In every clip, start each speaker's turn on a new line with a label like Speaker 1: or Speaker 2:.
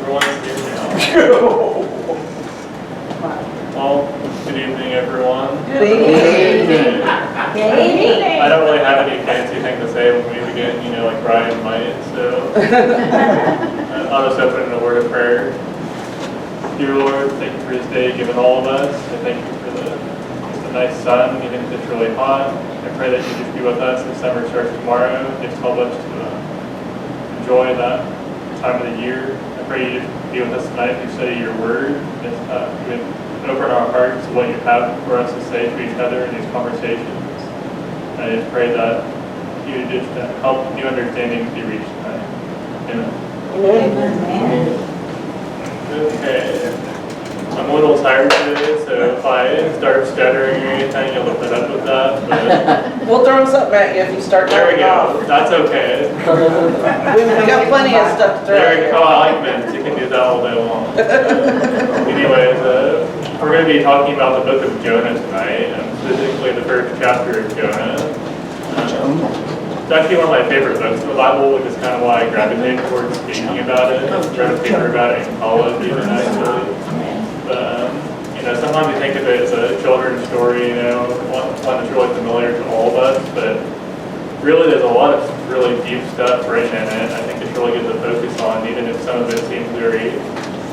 Speaker 1: Everyone's here now. Well, good evening, everyone.
Speaker 2: Good evening.
Speaker 1: I don't really have any fancy thing to say when we begin, like Ryan might, so I'll just open in a word of prayer. Dear Lord, thank you for this day given all of us, and thank you for the nice sun, even if it's really hot. I pray that you just be with us as summer starts tomorrow. Just help us to enjoy that time of the year. I pray you just be with us tonight as we study your word. Just open our hearts to what you have for us to say to each other in these conversations. I just pray that you just help new understanding be reached tonight. Amen.
Speaker 2: Amen.
Speaker 1: Okay. I'm a little tired today, so if I start stuttering or anything, you'll put up with that. But
Speaker 2: We'll throw something at you if you start
Speaker 1: there we
Speaker 2: going
Speaker 1: go.
Speaker 2: off.
Speaker 1: That's okay.
Speaker 2: We got plenty of stuff to throw
Speaker 1: There you
Speaker 2: at
Speaker 1: go. I like mints. You can do that all day long. Anyways, we're going to be talking about the book of Jonah tonight, specifically the first chapter of Jonah. It's actually one of my favorite books in the Bible, which is kind of why I gravitated towards speaking about it. I read a paper about it in college, even actually. But sometimes you think of it as a children's story, one that's really familiar to all of us. But really, there's a lot of really deep stuff written in it. I think it's really good to focus on, even if some of it seems very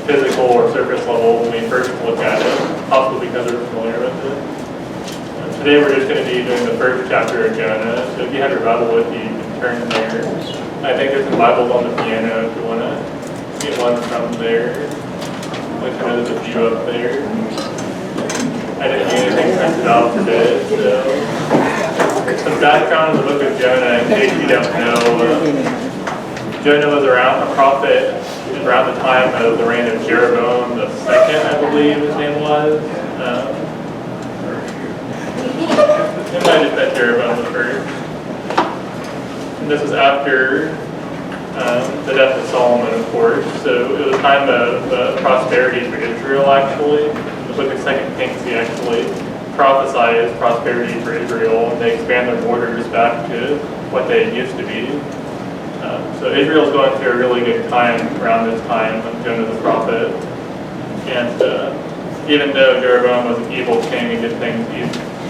Speaker 1: physical or surface level when we first look at it, possibly because we're familiar with it. Today we're just going to be doing the first chapter of Jonah, so if you have your Bible with you, you can turn there. I think there's some Bibles on the piano if you want to get one from there. Which I know there's a few up there. I didn't get anything printed out today, so some background on the book of Jonah in case you don't know. Jonah was a prophet around the time of the reign of Jeroboam II, I believe his name was. It might have been Jeroboam the first. And this is after the death of Solomon, of course. So it was a time of prosperity for Israel, actually. The book of 2 Kings, he actually prophesies prosperity for Israel, and they expand their borders back to what they used to be. So Israel's going through a really good time around this time when Jonah the prophet. And even though Jeroboam was an evil king and did things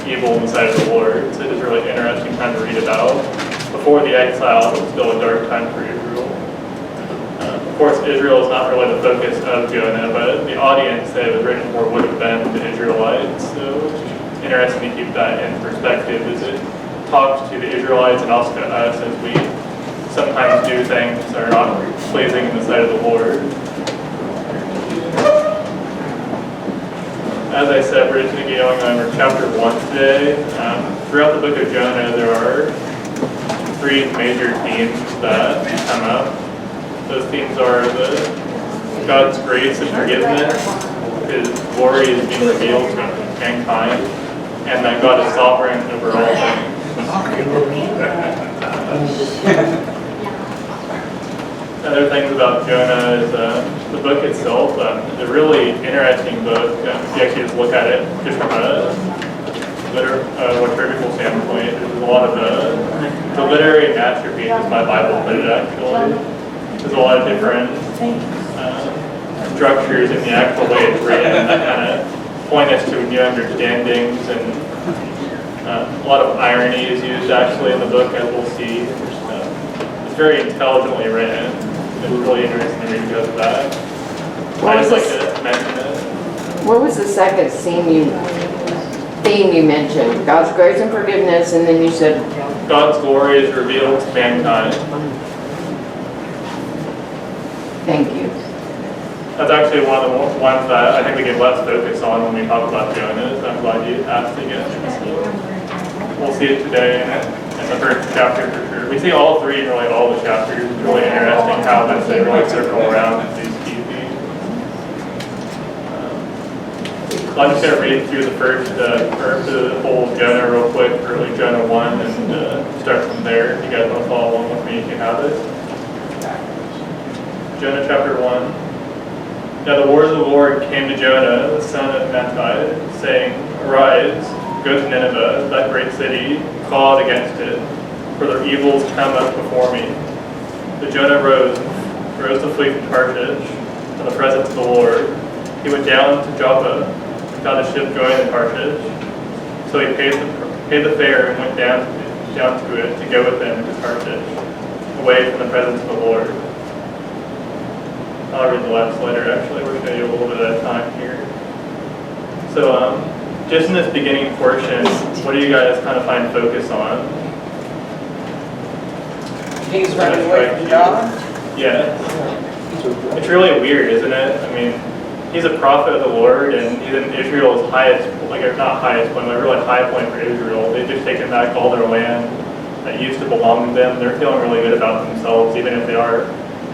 Speaker 1: evil in the sight of the Lord, so it is a really interesting time to read about. Before the exile, it was still a dark time for Israel. Of course, Israel is not really the focus of Jonah, but the audience that it was written for would have been the Israelites. So it's interesting to keep that in perspective as it talks to the Israelites and also to us as we sometimes do things that are not pleasing in the sight of the Lord. As I said, we're just going to be going over chapter 1 today. Throughout the book of Jonah, there are 3 major themes that come up. Those themes are God's grace and forgiveness, His glory is being revealed to mankind, and that God is sovereign over all things. Other things about Jonah is the book itself. It's a really interesting book. If you actually just look at it just from a liturgical standpoint, there's a lot of the literary masterpiece, as my Bible put it, actually. There's a lot of different structures in the actual way it's written that kind of point us to new understandings, and a lot of irony is used actually in the book, as we'll see. It's very intelligently written. It's really interesting to read because of that. I just like to mention it.
Speaker 3: What was the second theme you mentioned? God's grace and forgiveness, and then you said
Speaker 1: God's glory is revealed to mankind.
Speaker 3: Thank you.
Speaker 1: That's actually one of the ones that I think we get less focus on when we talk about Jonah. So I'm glad you asked again. We'll see it today in the first chapter for sure. We see all 3 in really all the chapters. It's really interesting how much they really circle around these key themes. So I'm just going to read through the whole Jonah real quick, early Jonah 1, and start from there. If you guys want to follow along with me, you can have it. Jonah chapter 1. Now the word of the Lord came to Jonah, the son of Amittai, saying, Arise, go to Nineveh, that great city, call out against it, for their evils come up before me. But Jonah rose to flee from Tarshish. from the presence of the Lord. He went down to Joppa and found a ship going to Tarshish. So he paid the fare and went down to it to go with them to Tarshish, away from the presence of the Lord. I'll read the last letter, actually. We're going to do a little bit at a time here. So, just in this beginning portion, what do you guys kind of find focus on?
Speaker 2: He's running away from God.
Speaker 1: Yeah. It's really weird, isn't it? I mean, he's a prophet of the Lord, and he's in Israel's highest, like, not highest point, but really high point for Israel. They've just taken back all their land that used to belong to them. They're feeling really good about themselves, even if they are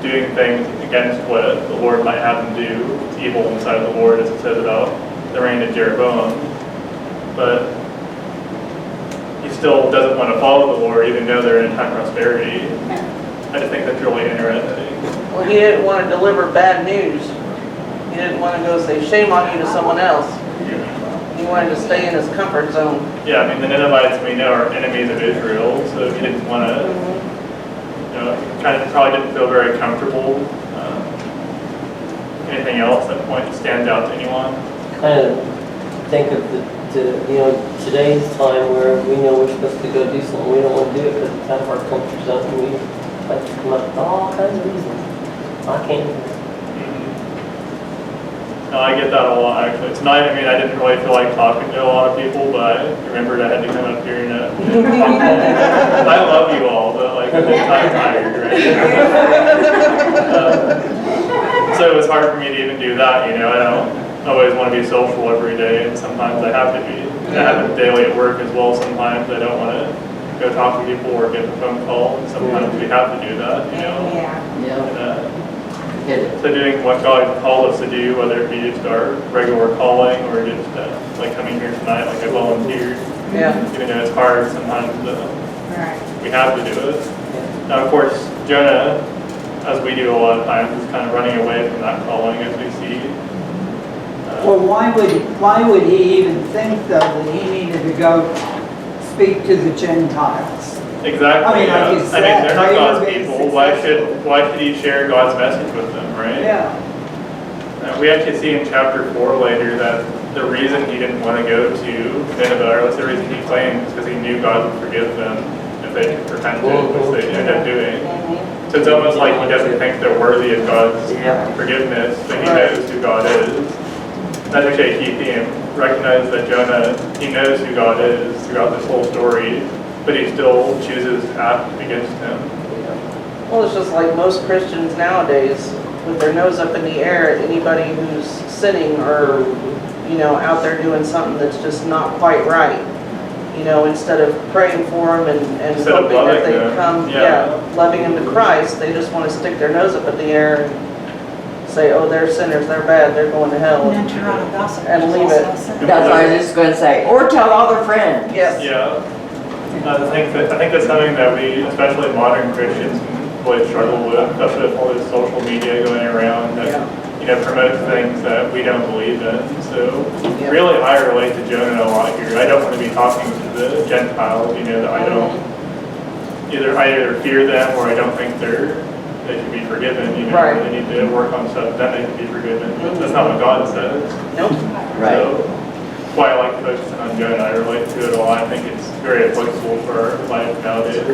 Speaker 1: doing things against what the Lord might have them do. It's evil inside of the Lord, as it says about the reign of Jeroboam. But he still doesn't want to follow the Lord, even though they're in a time of prosperity. I just think that's really interesting.
Speaker 2: Well, he didn't want to deliver bad news. He didn't want to go say shame on you to someone else. He wanted to stay in his comfort zone.
Speaker 1: Yeah, I mean, the Ninevites, we know, are enemies of Israel, so he didn't want to, probably didn't feel very comfortable. Anything else that point stands out to anyone?
Speaker 4: Kind of think of today's time where we know we're supposed to go do something, we don't want to do it because it's out of our comfort zone, and we like to come up with all kinds of reasons. I can't.
Speaker 1: No, I get that a lot, actually. Tonight, I mean, I didn't really feel like talking to a lot of people, but I remembered I had to come up here and I love you all, but like, I'm kind of tired, right? So it was hard for me to even do that, I don't always want to be social every day, and sometimes I have to be. I have it daily at work as well. Sometimes I don't want to go talk to people or get a phone call, and sometimes we have to do that, And, so doing what God called us to do, whether it be just our regular calling or just like coming here tonight, like I volunteered.
Speaker 2: Yeah.
Speaker 1: Even though it's hard, sometimes we have to do it. Now, of course, Jonah, as we do a lot of times, is kind of running away from that calling, as we see.
Speaker 5: Well, why would he even think, though, that he needed to go speak to the Gentiles?
Speaker 1: Exactly.
Speaker 5: I mean,
Speaker 1: yeah.
Speaker 5: like you said,
Speaker 1: they're not
Speaker 5: they
Speaker 1: God's
Speaker 5: were being
Speaker 1: people. Why should he share God's message with them, right?
Speaker 5: Yeah.
Speaker 1: We actually see in chapter 4 later that the reason he didn't want to go to Nineveh, or that's the reason he claimed, is because he knew God would forgive them if they repented, which they ended up doing. So it's almost like he doesn't think they're worthy of God's forgiveness, but he knows who God is. That's actually a key theme. Recognize that Jonah, he knows who God is throughout this whole story, but he still chooses to act against him.
Speaker 2: Well, it's just like most Christians nowadays, with their nose up in the air at anybody who's sinning or, out there doing something that's just not quite right. Instead of praying for them and hoping that they come, loving them to Christ, they just want to stick their nose up in the air and say, oh, they're sinners, they're bad, they're going to hell.
Speaker 6: And then turn around and gossip.
Speaker 2: And leave it.
Speaker 3: That's what I was just going to say. Or tell all their friends.
Speaker 2: Yes.
Speaker 1: Yeah. I think that's something that we, especially modern Christians, really struggle with, especially with all this social media going around that promotes things that we don't believe in. So really, I relate to Jonah a lot here. I don't want to be talking to the Gentiles. That I don't either fear them or I don't think they should be forgiven. They need to work on stuff, then they can be forgiven. But that's not what God says.
Speaker 2: Nope.
Speaker 3: Right.
Speaker 1: So, that's why I like focusing on Jonah. I relate to it a lot. I think it's very applicable for our life nowadays.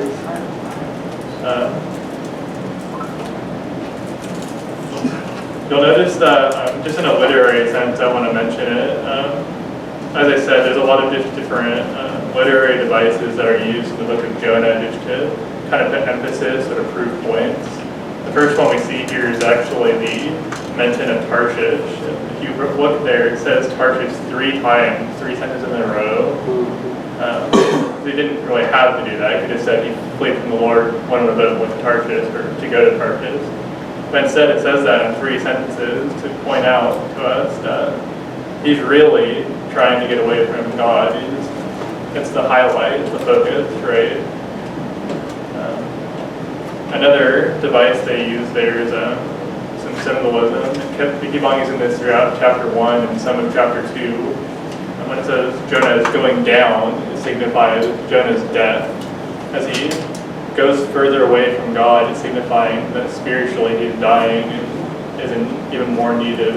Speaker 1: You'll notice that, just in a literary sense, I want to mention it. As I said, there's a lot of just different literary devices that are used in the book of Jonah just to kind of put emphasis or to prove points. The first one we see here is actually the mention of Tarshish. If you look there, it says Tarshish 3 times, 3 sentences in a row. They didn't really have to do that. He could have said he fled from the Lord, wanted to go with Tarshish or to go to Tarshish. But instead it says that in 3 sentences to point out to us that he's really trying to get away from God. It's the highlight, it's the focus, right? Another device they use there is some symbolism. They keep on using this throughout chapter 1 and some of chapter 2. And when it says Jonah is going down, it signifies Jonah's death. As he goes further away from God, it's signifying that spiritually he's dying and is in even more need of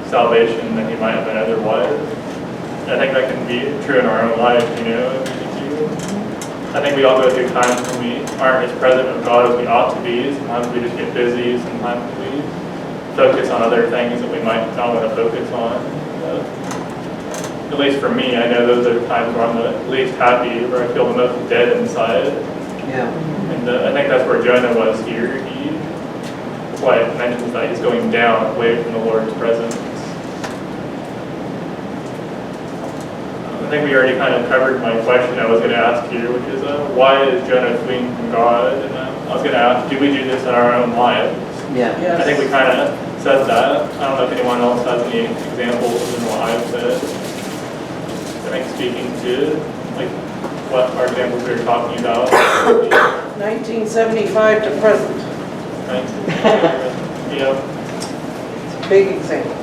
Speaker 1: salvation than he might have been otherwise. And I think that can be true in our own lives, I think we all go through times when we aren't as present with God as we ought to be. Sometimes we just get busy. Sometimes we focus on other things that we might not want to focus on. At least for me, I know those are times where I'm the least happy, where I feel the most dead inside.
Speaker 3: Yeah.
Speaker 1: And I think that's where Jonah was here. That's why it mentions that he's going down away from the Lord's presence. I think we already kind of covered my question I was going to ask here, which is why is Jonah fleeing from God? And I was going to ask, do we do this in our own lives?
Speaker 3: Yeah.
Speaker 2: Yes.
Speaker 1: I think we kind of said that. I don't know if anyone else has any examples in what I've said. I think speaking to like what our examples we were talking about.
Speaker 2: 1975 to present.
Speaker 1: Right?
Speaker 2: It's a big example.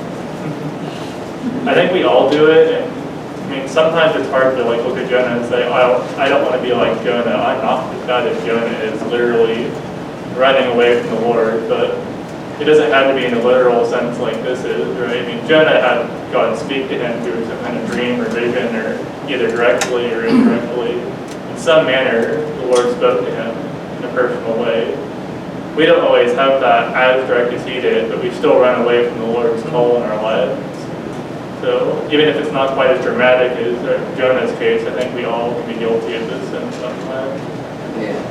Speaker 1: I think we all do it, and I mean sometimes it's hard to like look at Jonah and say, oh, I don't want to be like Jonah. I'm not as bad as Jonah is, literally running away from the Lord, but it doesn't have to be in a literal sense like this is, right? I mean, Jonah had God speak to him through some kind of dream or vision, or either directly or indirectly. In some manner, the Lord spoke to him in a personal way. We don't always have that as direct as he did, but we still run away from the Lord's call in our lives. So even if it's not quite as dramatic as Jonah's case, I think we all can be guilty of this in some time.
Speaker 3: Yeah.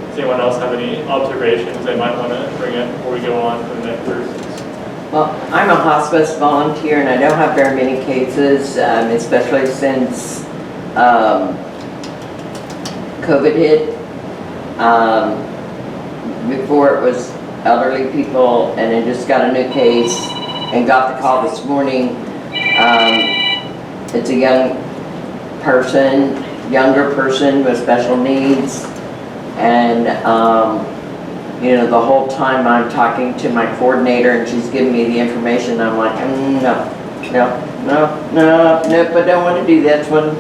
Speaker 1: Does anyone else have any observations they might want to bring up before we go on to the next verses?
Speaker 3: Well, I'm a hospice volunteer and I don't have very many cases, especially since COVID hit. Before it was elderly people, and I just got a new case and got the call this morning. It's a younger person with special needs. And, the whole time I'm talking to my coordinator and she's giving me the information, I'm like, no, I don't want to do this one.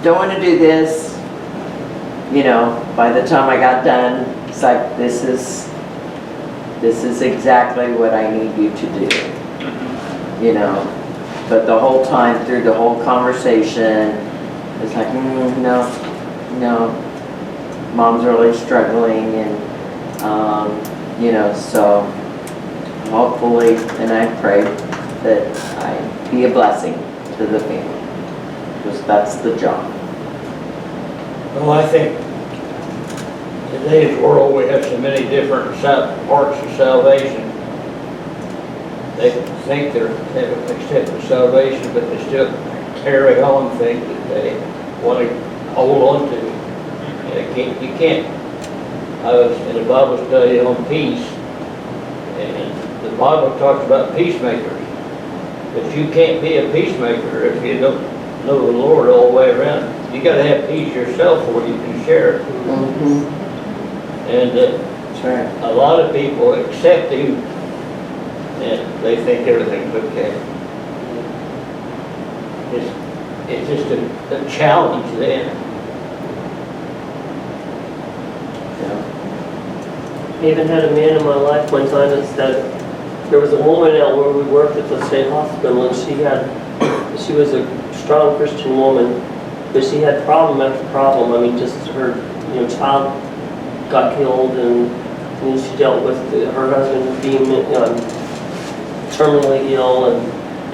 Speaker 3: Don't want to do this. By the time I got done, it's like, this is exactly what I need you to do. But the whole time, through the whole conversation, it's like, no. Mom's really struggling, and so hopefully, and I pray that I be a blessing to the family, because that's the job.
Speaker 6: Well, I think in today's world we have so many different parts of salvation. They think they have accepted salvation, but they still carry on things that they want to hold on to. You can't. I was in a Bible study on peace, and the Bible talks about peacemakers. But you can't be a peacemaker if you don't know the Lord all the way around. You got to have peace yourself before you can share it.
Speaker 3: Mm-hmm.
Speaker 6: And
Speaker 3: That's right.
Speaker 6: a lot of people accept Him, and they think everything's okay. It's just a challenge then.
Speaker 4: I even had a man in my life one time that said, there was a woman out where we worked at the state hospital, and she was a strong Christian woman, but she had problem after problem. I mean, just her, child got killed, and she dealt with her husband being terminally ill,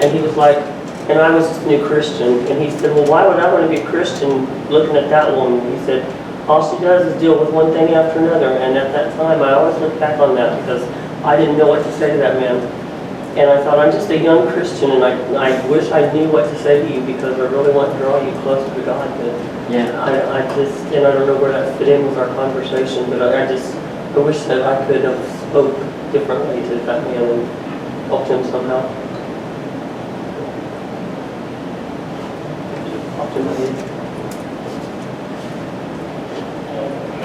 Speaker 4: and he was like, and I was just a new Christian, and he said, well, why would I want to be a Christian looking at that woman? He said, all she does is deal with one thing after another, and at that time I always look back on that because I didn't know what to say to that man. And I thought, I'm just a young Christian, and I wish I knew what to say to you because I really want to draw you closer to God. But
Speaker 3: Yeah.
Speaker 4: I don't know where that fit in with our conversation, but I wish that I could have spoke differently to that man and helped him somehow. Popped in my head.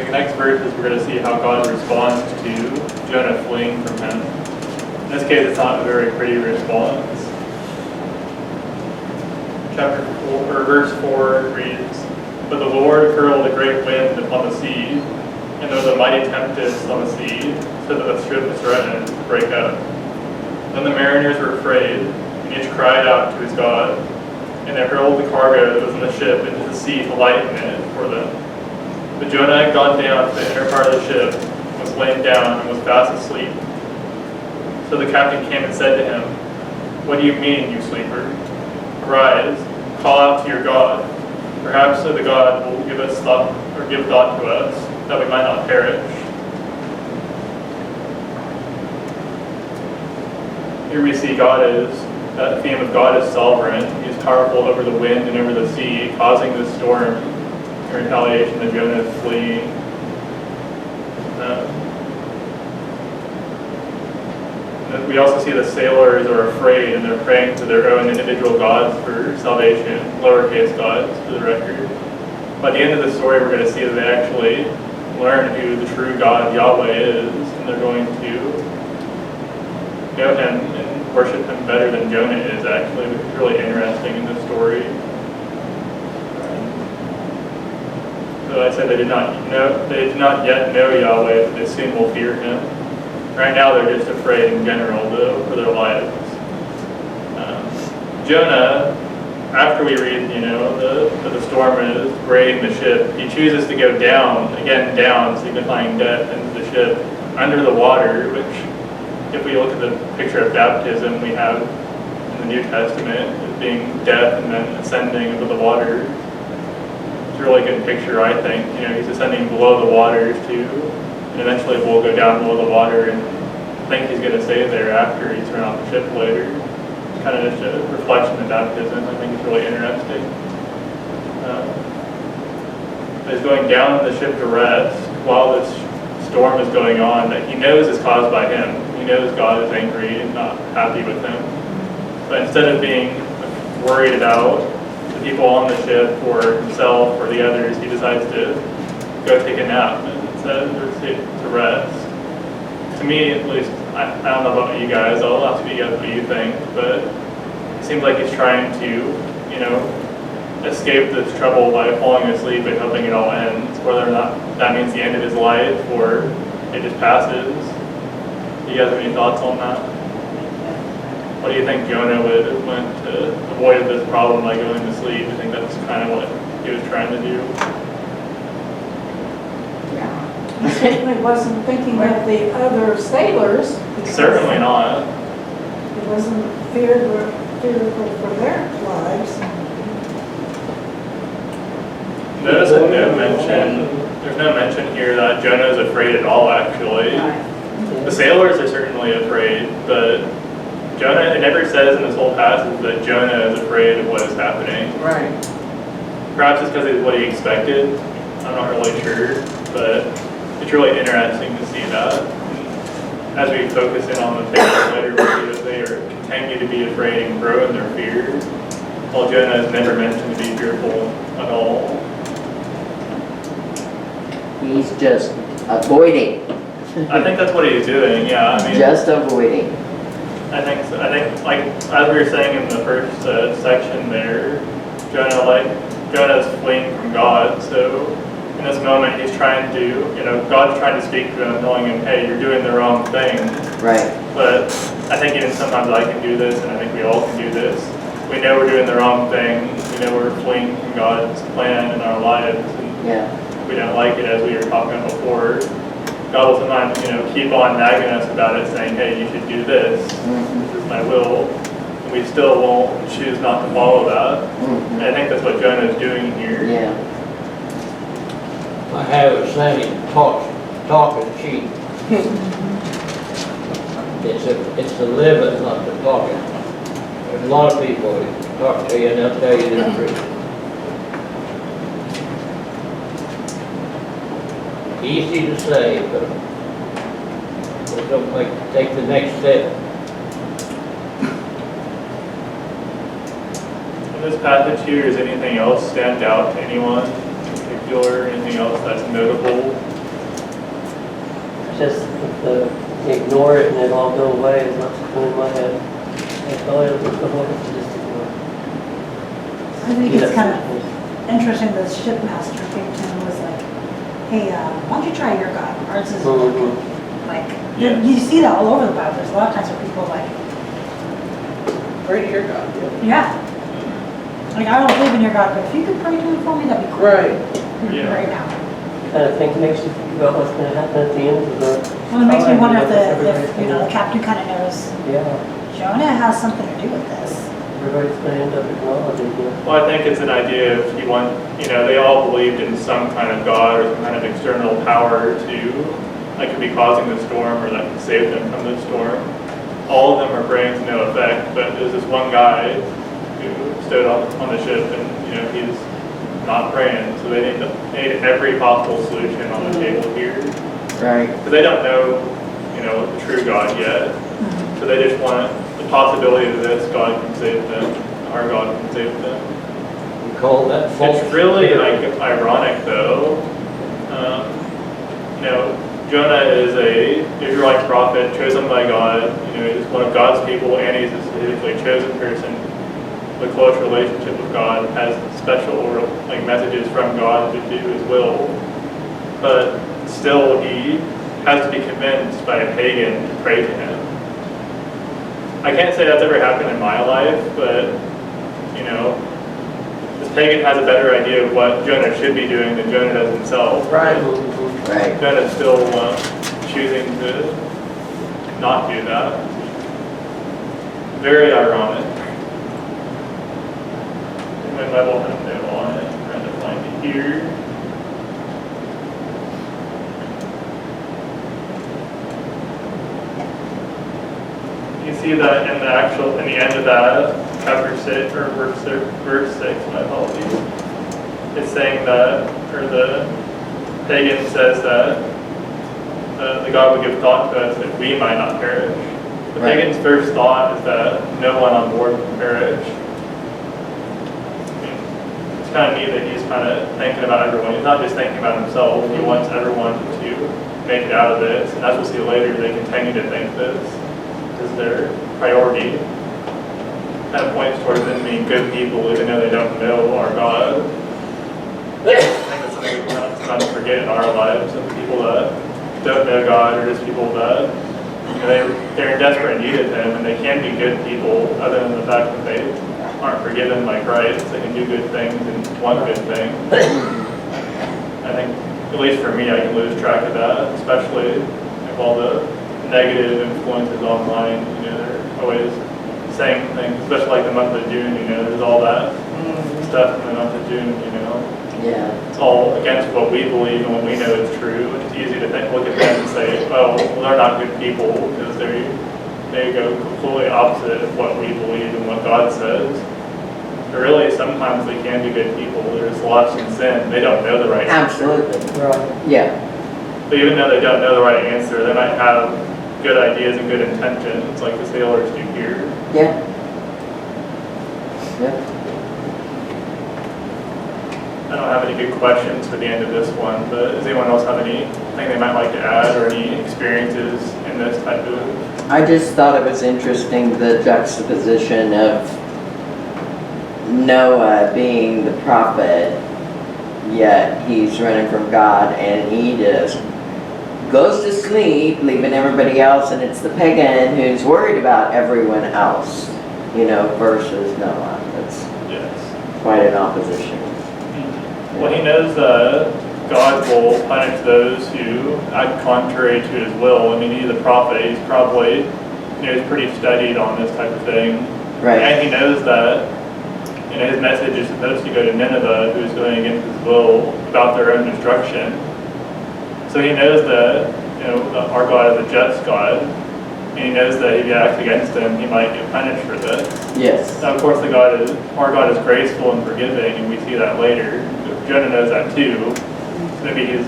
Speaker 1: In the next verses, we're going to see how God responds to Jonah fleeing from him. In this case, it's not a very pretty response. Verse 4 reads, But the Lord hurled a great wind upon the sea, and there was a mighty tempest on the sea, so that the ship was threatened to break up. Then the mariners were afraid, and each cried out to his God, and they hurled the cargo that was in the ship into the sea to lighten it for them. But Jonah had gone down to the inner part of the ship, was laid down, and was fast asleep. So the captain came and said to him, "What do you mean, you sleeper? Arise, call out to your God. Perhaps so the God will give us thought, or give thought to us, that we might not perish." Here we see that theme of God is sovereign. He is powerful over the wind and over the sea, causing the storm in retaliation to Jonah fleeing. We also see the sailors are afraid and they're praying to their own individual gods for salvation, lowercase gods for the record. By the end of the story, we're going to see that they actually learn who the true God Yahweh is, and they're going to know him and worship him better than Jonah is actually, which is really interesting in this story. So I said they did not yet know Yahweh, but they soon will fear him. Right now they're just afraid in general, though, for their lives. Jonah, after we read, that the storm is raiding the ship, he chooses to go down, signifying death, into the ship, under the water, which, if we look at the picture of baptism we have in the New Testament, as being death and then ascending into the water. It's a really good picture, I think. He's ascending below the waters too, and eventually will go down below the water, and I think he's going to stay there after he's run off the ship later. It's kind of just a reflection of baptism. I think it's really interesting. He's going down the ship to rest while this storm is going on that he knows is caused by him. He knows God is angry and not happy with him. But instead of being worried about the people on the ship or himself or the others, he decides to go take a nap instead, or to rest. To me, at least, I don't know about you guys, I'll have to be what you think, but it seems like he's trying to, escape this trouble by falling asleep and hoping it all ends, whether or not that means the end of his life or it just passes. Do you guys have any thoughts on that? What do you think Jonah would have went to avoid this problem by going to sleep? I think that's kind of what he was trying to do.
Speaker 7: He certainly wasn't thinking of the other sailors.
Speaker 1: Certainly not.
Speaker 7: He wasn't fearful for their lives.
Speaker 1: Notice that there's no mention here that Jonah is afraid at all, actually. The sailors are certainly afraid, but Jonah, it never says in this whole passage that Jonah is afraid of what is happening.
Speaker 2: Right.
Speaker 1: Perhaps it's because it's what he expected. I'm not really sure, but it's really interesting to see that. And as we focus in on the sailors later, we see that they continue to be afraid and grow in their fear, while Jonah is never mentioned to be fearful at all.
Speaker 3: He's just avoiding.
Speaker 1: I think that's what he's doing, yeah.
Speaker 3: Just avoiding.
Speaker 1: I think so. I think, like, as we were saying in the first section there, Jonah's fleeing from God, so in this moment he's trying to, God's trying to speak to him, telling him, hey, you're doing the wrong thing.
Speaker 3: Right.
Speaker 1: But I think even sometimes I can do this, and I think we all can do this. We know we're doing the wrong thing. We know we're fleeing from God's plan in our lives, and we don't like it, as we were talking about before. God will sometimes, keep on nagging us about it, saying, hey, you should do this. This is my will. And we still won't choose not to follow that. And I think that's what Jonah is doing here.
Speaker 3: Yeah.
Speaker 6: I have a saying, talk is cheap. It's the living, not the talking. There's a lot of people who talk to you and they'll tell you the truth. Easy to say, but they don't take the next step.
Speaker 1: In this passage here, does anything else stand out to anyone in particular? Anything else that's notable?
Speaker 4: Just the ignore it and it all go away is not something in my head. I thought it would go away, just ignore it.
Speaker 8: I think it's kind of interesting the shipmaster came to him and was like, hey, why don't you try your God? Ours is
Speaker 4: Mhm.
Speaker 8: like,
Speaker 1: Yes.
Speaker 8: you see that all over the Bible. There's a lot of times where people like,
Speaker 2: Pray to your God.
Speaker 8: yeah. Like, I don't believe in your God, but if you could pray to him for me, that'd be
Speaker 2: Right.
Speaker 8: great.
Speaker 1: Yeah.
Speaker 8: Right now.
Speaker 4: Kind of think, makes you think about what's gonna happen at the end of the.
Speaker 8: Well, it makes me
Speaker 4: time,
Speaker 8: wonder if
Speaker 4: what everybody's
Speaker 8: if, you know,
Speaker 4: gonna-
Speaker 8: the captain kind of knows
Speaker 4: Yeah,
Speaker 8: Jonah has something to do with this.
Speaker 4: everybody's gonna end up acknowledging it.
Speaker 1: Well, I think it's an idea of you want, they all believed in some kind of God or some kind of external power that could be causing the storm or that could save them from the storm. All of them are praying to no effect, but there's this one guy who stood on the ship and, he's not praying. So they need every possible solution on the table here.
Speaker 3: Right.
Speaker 1: But they don't know, the true God yet. So they just want the possibility that this God can save them, our God can save them.
Speaker 6: We call that false.
Speaker 1: It's really ironic though. Jonah is a Israelite prophet chosen by God. He's one of God's people, and he's a specifically chosen person with a close relationship with God, has special messages from God to do His will. But still, he has to be convinced by a pagan to pray to him. I can't say that's ever happened in my life, but this pagan has a better idea of what Jonah should be doing than Jonah does himself.
Speaker 2: Right.
Speaker 3: Right.
Speaker 1: Jonah's still choosing to not do that. Very ironic. My Bible has a note on it. I'm trying to find it here. You see that in the end of that chapter 6 or verse 6, my apologies. It's saying that, or the pagan says that the God would give thought to us that we might not perish. The
Speaker 3: Right.
Speaker 1: pagan's first thought is that no one on board will perish. It's kind of neat that he's kind of thinking about everyone. He's not just thinking about himself. He wants everyone to make it out of this. And as we'll see later, they continue to think this is their priority. Kind of points towards them being good people even though they don't know our God. I think that's something we sometimes forget in our lives, of people that don't know God are just people that they're in desperate need of Him, and they can be good people other than the fact that they aren't forgiven by Christ. They can do good things and want good things. I think, at least for me, I can lose track of that, especially with all the negative influences online. They're always saying things, especially like the month of June. There's all that stuff in the month of June.
Speaker 3: Yeah.
Speaker 1: It's all against what we believe and what we know is true. And it's easy to look at them and say, oh, well, they're not good people because they go completely opposite of what we believe and what God says. But really, sometimes they can be good people. They're just lost in sin. They don't know the right answer.
Speaker 3: Absolutely.
Speaker 4: Right.
Speaker 3: Yeah.
Speaker 1: But even though they don't know the right answer, they might have good ideas and good intentions, like the sailors do here.
Speaker 3: Yeah. Yeah.
Speaker 1: I don't have any good questions for the end of this one, but does anyone else have anything they might like to add or any experiences in this type of?
Speaker 3: I just thought it was interesting, the juxtaposition of Noah being the prophet, yet he's running from God, and he just goes to sleep, leaving everybody else, and it's the pagan who's worried about everyone else, versus Noah. That's
Speaker 1: Yes.
Speaker 3: quite an opposition.
Speaker 1: Well, he knows that God will punish those who act contrary to His will. I mean, he's a prophet. He's probably, he's pretty studied on this type of thing.
Speaker 3: Right.
Speaker 1: And he knows that, his message is supposed to go to Nineveh, who's going against His will about their own destruction. So he knows that, that our God is a just God, and he knows that if he acts against Him, he might get punished for this.
Speaker 3: Yes.
Speaker 1: Now, of course, our God is graceful and forgiving, and we see that later. Jonah knows that too. So maybe he's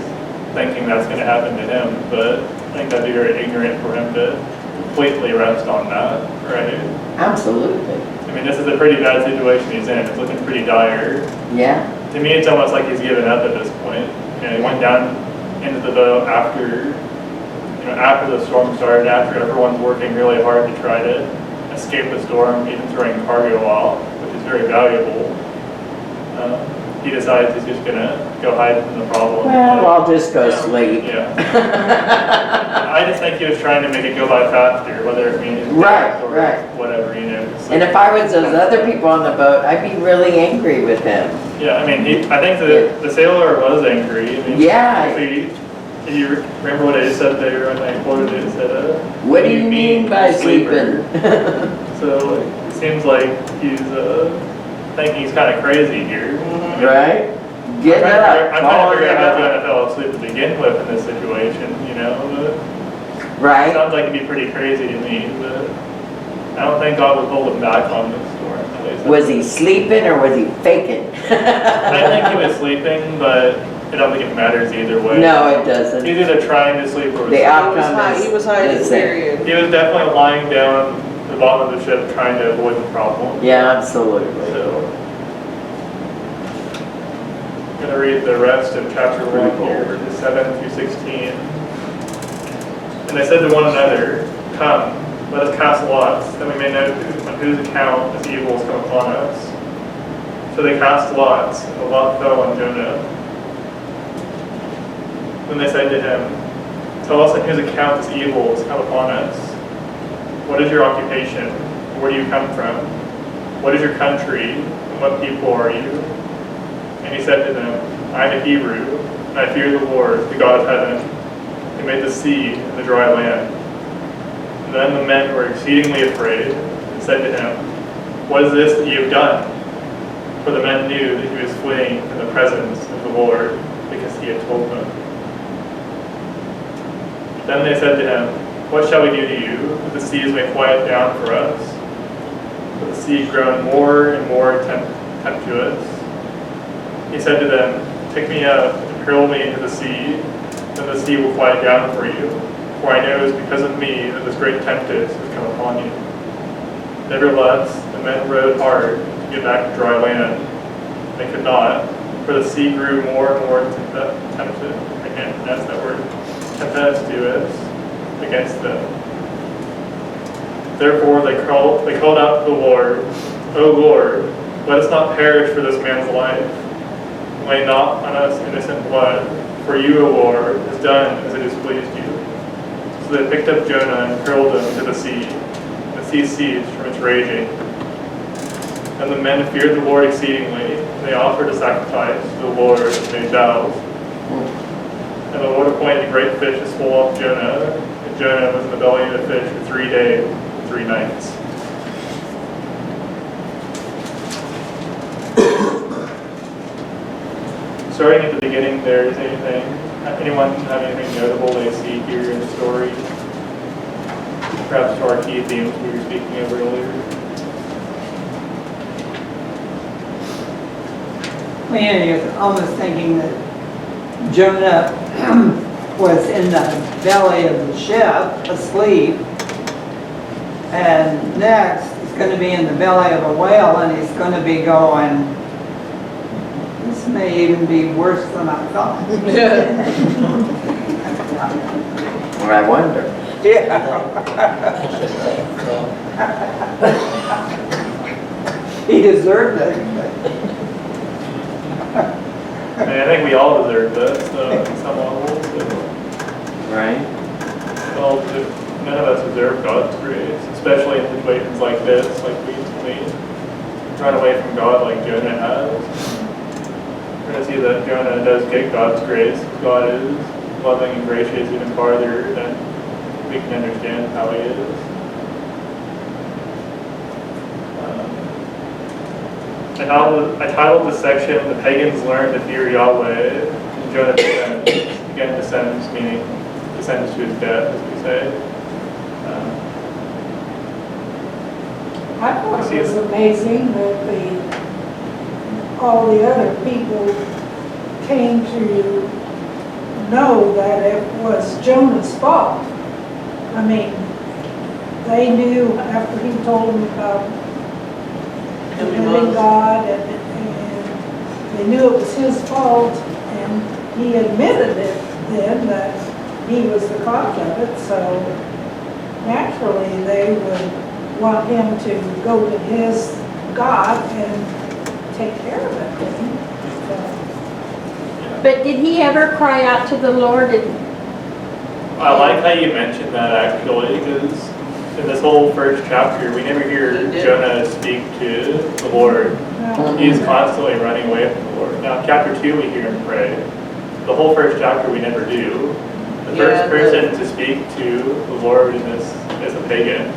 Speaker 1: thinking that's going to happen to him, but I think that'd be very ignorant for him to completely rest on that, right?
Speaker 3: Absolutely.
Speaker 1: I mean, this is a pretty bad situation he's in. It's looking pretty dire.
Speaker 3: Yeah.
Speaker 1: To me, it's almost like he's given up at this point. He went down into the boat after the storm started, after everyone's working really hard to try to escape the storm, even throwing cargo off, which is very valuable. he decides he's just gonna go hide from the problem.
Speaker 3: Well, I'll just go sleep.
Speaker 1: Yeah. I just think he was trying to make it go by faster, whether it means
Speaker 3: Right,
Speaker 1: death or
Speaker 3: right.
Speaker 1: whatever, you know.
Speaker 3: And if I was those other people on the boat, I'd be really angry with him.
Speaker 1: Yeah, I mean, I think the sailor was angry. I mean,
Speaker 3: Yeah.
Speaker 1: if you remember what I said there when I quoted it, it said,
Speaker 3: What do you mean by
Speaker 1: sleeper?"
Speaker 3: sleeping?
Speaker 1: So it seems like he's thinking he's kind of crazy here.
Speaker 3: Right? Get up.
Speaker 1: I'm trying to figure out how Jonah fell asleep to begin with in this situation, you know. But it
Speaker 3: Right?
Speaker 1: sounds like it'd be pretty crazy to me, but I don't think God would hold him back on this storm. At least
Speaker 3: Was he sleeping or was he faking?
Speaker 1: I think he was sleeping, but I don't think it matters either way.
Speaker 3: No, it doesn't.
Speaker 1: He's either trying to sleep or
Speaker 3: The
Speaker 1: asleep.
Speaker 3: outcome
Speaker 2: He was hiding,
Speaker 3: is the same.
Speaker 2: period.
Speaker 1: He was definitely lying down the bottom of the ship trying to avoid the problem.
Speaker 3: Yeah, absolutely.
Speaker 1: So, I'm going to read the rest of chapter 1 here, verses 7 through 16. And they said to one another, "Come, let us cast lots, that we may know on whose account this evil has come upon us." So they cast lots, and the lot fell on Jonah. Then they said to him, "Tell us on whose account this evil has come upon us. What is your occupation? Where do you come from? What is your country? And what people are you?" And he said to them, "I am a Hebrew, and I fear the Lord, the God of heaven, who made the sea and the dry land." And then the men were exceedingly afraid, and said to him, "What is this that you have done?" For the men knew that he was fleeing from the presence of the Lord, because he had told them. Then they said to him, "What shall we do to you, that the seas may quiet down for us?" But the sea had grown more and more tempestuous. He said to them, "Pick me up and hurl me into the sea, then the sea will quiet down for you. For I know it is because of me that this great tempest has come upon you." Nevertheless, the men rowed hard to get back to dry land. They could not, for the sea grew more and more tempestuous against them. Therefore they called out to the Lord, "O Lord, let us not perish for this man's life. Lay not on us innocent blood, for you, O Lord, has done as it has pleased you." So they picked up Jonah and hurled him into the sea. The sea ceased from its raging. And the men feared the Lord exceedingly. They offered a sacrifice to the Lord and made vows. And the Lord appointed a great fish to swallow up Jonah, and Jonah was in the belly of the fish for 3 days and 3 nights. Starting at the beginning there, is anyone have anything notable they see here in the story? Perhaps to our key themes we were speaking of earlier.
Speaker 5: Well, yeah, you're almost thinking that Jonah was in the belly of the ship, asleep, and next he's going to be in the belly of a whale, and he's going to be going, "This may even be worse than I thought."
Speaker 3: Or I wonder.
Speaker 5: He deserved it.
Speaker 1: I mean, I think we all deserve this, in some level. So,
Speaker 3: Right?
Speaker 1: well, none of us deserve God's grace, especially in situations like this, like we run away from God like Jonah has. We're going to see that Jonah does get God's grace. God is loving and gracious even farther than we can understand how he is. I titled this section, "The Pagans Learn to Fear Yahweh," and Jonah descends. Again, descends, meaning descends to his death, as we say.
Speaker 7: I thought it was amazing that all the other people came to know that it was Jonah's fault. I mean, they knew after he told them about the living God, and they knew it was his fault, and he admitted it then that he was the cause of it, so naturally they would want him to go to his God and take care of it. So
Speaker 9: But did he ever cry out to the Lord?
Speaker 1: I like how you mentioned that actually, because in this whole first chapter, we never hear
Speaker 2: He did.
Speaker 1: Jonah speak to the Lord.
Speaker 7: No.
Speaker 1: He's constantly running away from the Lord. Now, chapter 2, we hear him pray. The whole first chapter, we never do. The
Speaker 2: Yeah,
Speaker 1: first person to speak to the Lord in this is a pagan.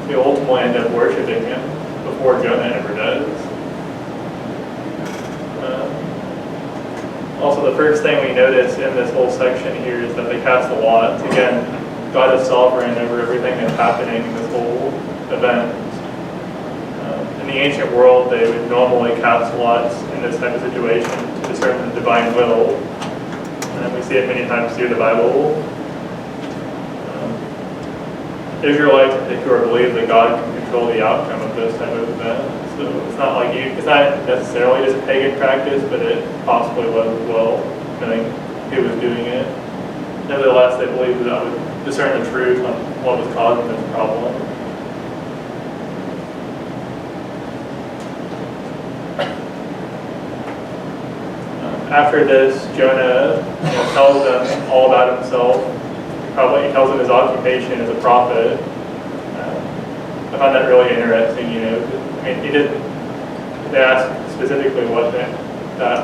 Speaker 1: We ultimately end up worshiping him before Jonah ever does. Also, the first thing we notice in this whole section here is that they cast the lots. Again, God is sovereign over everything that's happening in this whole event. In the ancient world, they would normally cast lots in this type of situation to discern the divine will. And we see it many times through the Bible. Israelites in particular believe that God can control the outcome of those type of events. So it's not necessarily just a pagan practice, but it possibly was as well, knowing who was doing it. Nevertheless, they believed that that would discern the truth on what was causing this problem. After this, Jonah tells them all about himself. He tells them his occupation as a prophet. I find that really interesting, he didn't, they asked specifically what that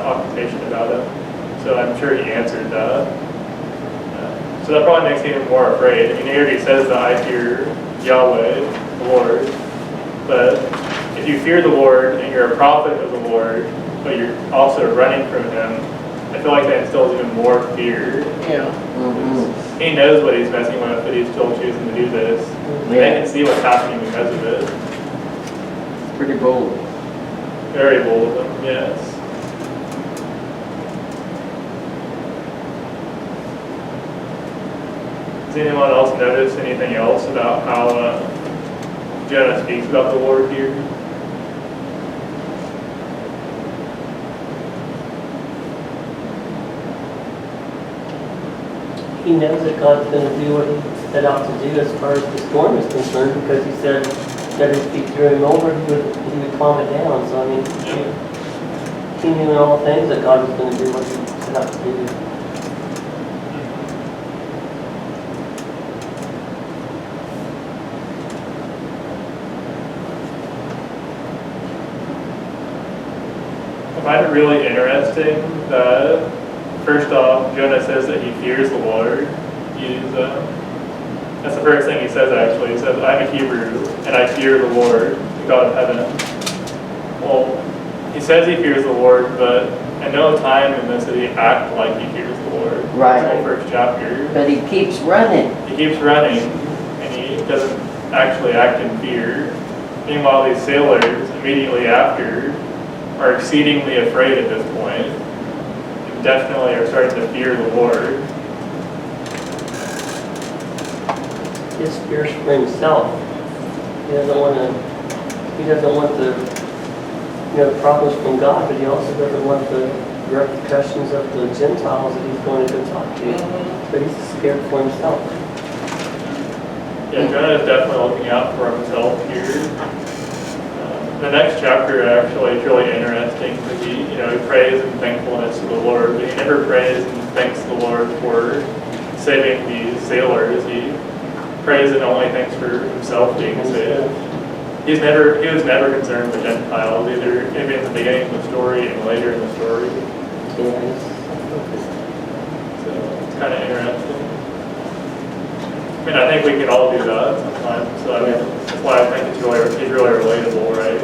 Speaker 1: occupation about him. So I'm sure he answered that. So that probably makes me even more afraid. He already says that I fear Yahweh, the Lord. But if you fear the Lord and you're a prophet of the Lord, but you're also running from him, I feel like that instills even more fear.
Speaker 2: Yeah.
Speaker 1: He knows what he's messing with, but he's still choosing to do this. They can see what's happening because of it.
Speaker 3: It's pretty bold.
Speaker 1: Very bold of them, yes. Does anyone else notice anything else about how Jonah speaks about the Lord here?
Speaker 4: He knows that God's going to do what he set out to do as far as the storm is concerned, because he said that if he threw him over, he would calm it down. So, he knew in all things that God was going to do what he set out to do.
Speaker 1: I find it really interesting that, first off, Jonah says that he fears the Lord. That's the first thing he says, actually. He says, I'm a Hebrew, and I fear the Lord, the God of heaven. Well, he says he fears the Lord, but at no time in this did he act like he fears the Lord.
Speaker 3: Right.
Speaker 1: The whole first chapter.
Speaker 3: But he keeps running.
Speaker 1: He keeps running, and he doesn't actually act in fear. Meanwhile, these sailors, immediately after, are exceedingly afraid at this point. And definitely are starting to fear the Lord.
Speaker 4: His fears for himself. He doesn't want the problems from God, but he also doesn't want the repercussions of the Gentiles that he's going to go talk to. But he's scared for himself.
Speaker 1: Yeah, Jonah is definitely looking out for himself here. The next chapter actually is really interesting because he prays in thankfulness to the Lord, but he never prays and thanks the Lord for saving these sailors. He prays and only thanks for himself being saved. He was never concerned with Gentiles, either maybe in the beginning of the story and later in the story. So it's kind of interesting. I think we can all do that sometimes. So that's why I think it's really relatable, right?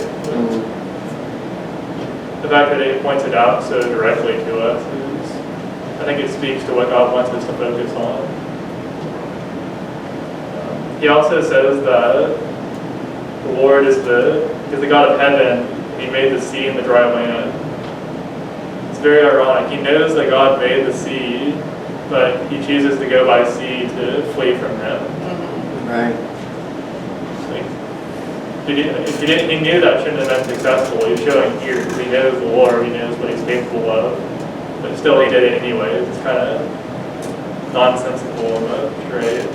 Speaker 1: The fact that it points it out so directly to us is, I think it speaks to what God wants us to focus on. He also says that the Lord is the God of heaven, and he made the sea and the dry land. It's very ironic. He knows that God made the sea, but he chooses to go by sea to flee from him.
Speaker 3: Right.
Speaker 1: He knew that shouldn't have been successful. He's showing here because he knows the Lord, he knows what he's capable of, but still he did it anyways. It's kind of nonsensical almost, right?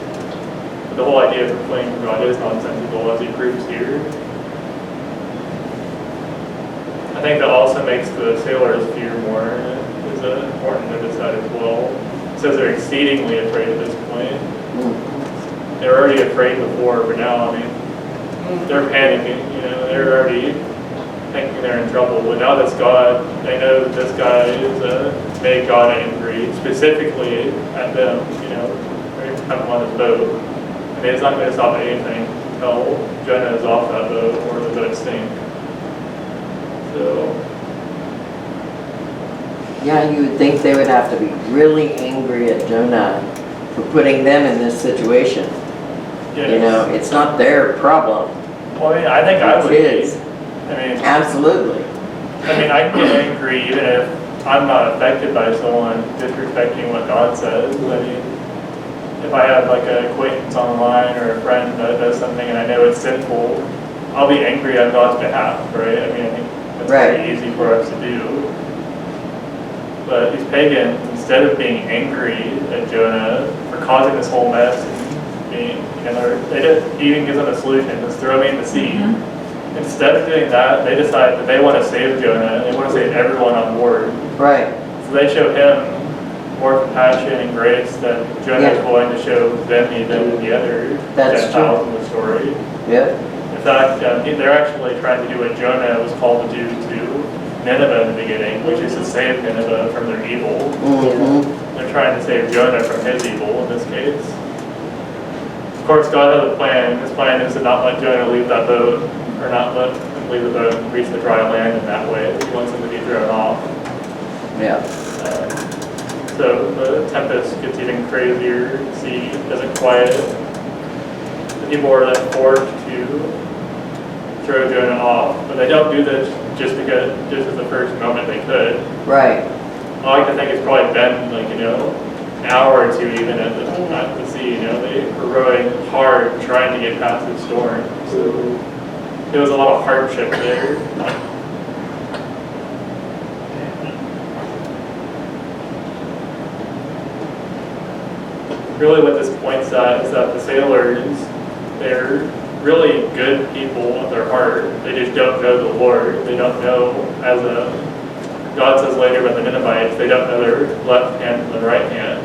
Speaker 1: But the whole idea of fleeing from God is nonsensical, as he proves here. I think that also makes the sailors fear more, because is important to decide as well. It says they're exceedingly afraid at this point. They were already afraid before, but now, I mean, they're panicking, you know, they're already thinking they're in trouble. But now this God, they know that this guy is made God angry, specifically at them, you know, they're kind of on his boat. And he's not going to stop anything until Jonah is off that boat or the boat sinks. So,
Speaker 3: Yeah, you would think they would have to be really angry at Jonah for putting them in this situation.
Speaker 1: yes.
Speaker 3: You know, it's not their problem.
Speaker 1: Well, I mean, I think I would
Speaker 3: Kids.
Speaker 1: be. I mean,
Speaker 3: Absolutely.
Speaker 1: I can get angry even if I'm not affected by someone disrespecting what God says. I mean, if I have like an acquaintance online or a friend that does something and I know it's sinful, I'll be angry on God's behalf, right? I mean, I think that's very easy for us to do. But these pagans, instead of being angry at Jonah for causing this whole mess and being, you know, he even gives them a solution: just throw me in the sea. Instead of doing that, they decide that they want to save Jonah and they want to save everyone on board.
Speaker 3: Right.
Speaker 1: So they show him more compassion and grace than Jonah is willing to show them, even the other
Speaker 3: That's
Speaker 1: Gentiles in the story.
Speaker 3: Yep.
Speaker 1: In fact, they're actually trying to do what Jonah was called to do to Nineveh in the beginning, which is to save Nineveh from their evil.
Speaker 3: Mm-hmm.
Speaker 1: They're trying to save Jonah from his evil in this case. Of course, God has a plan. His plan is to not let Jonah leave that boat, or not let him leave the boat and reach the dry land in that way. He wants him to be thrown off.
Speaker 3: Yeah.
Speaker 1: So the tempest gets even crazier. The sea doesn't quiet. The people are then forced to throw Jonah off, but they don't do this just at the first moment they could.
Speaker 3: Right.
Speaker 1: I like to think it's probably been like, you know, an hour or two even at the sea. You know, they were rowing hard trying to get past the storm. So there was a lot of hardship there. Really what this points at is that the sailors, they're really good people at their heart. They just don't know the Lord. They don't know, God says later about the Ninevites, they don't know their left hand from the right hand.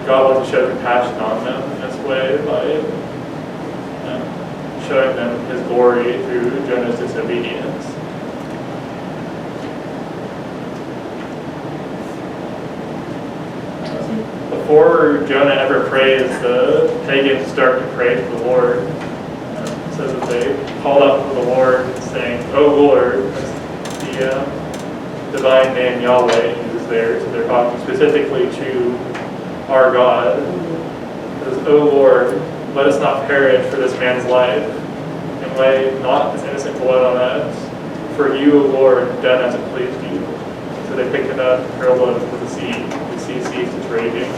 Speaker 1: God wants to show compassion on them in this way by showing them his glory through Jonah's disobedience. Before Jonah ever prays, the pagans start to praise the Lord. It says that they call out to the Lord saying, "O Lord," the divine name Yahweh is there, so they're talking specifically to our God. It says, "O Lord, let us not perish for this man's life, and lay not this innocent blood on us. For you, O Lord, have done as it pleased you." So they picked him up and hurled him into the sea. The sea ceased its raging.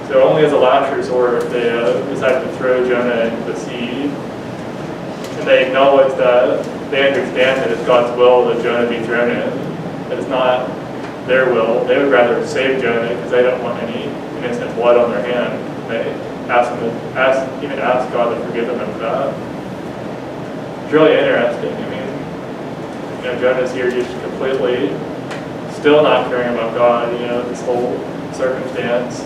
Speaker 1: So only as a last resort, they decided to throw Jonah into the sea. And they acknowledge that they understand that it's God's will that Jonah be thrown in. That it's not their will. They would rather save Jonah because they don't want any innocent blood on their hand. They even ask God to forgive them of that. It's really interesting. I mean, you know, Jonah's here just completely still not caring about God, you know, this whole circumstance.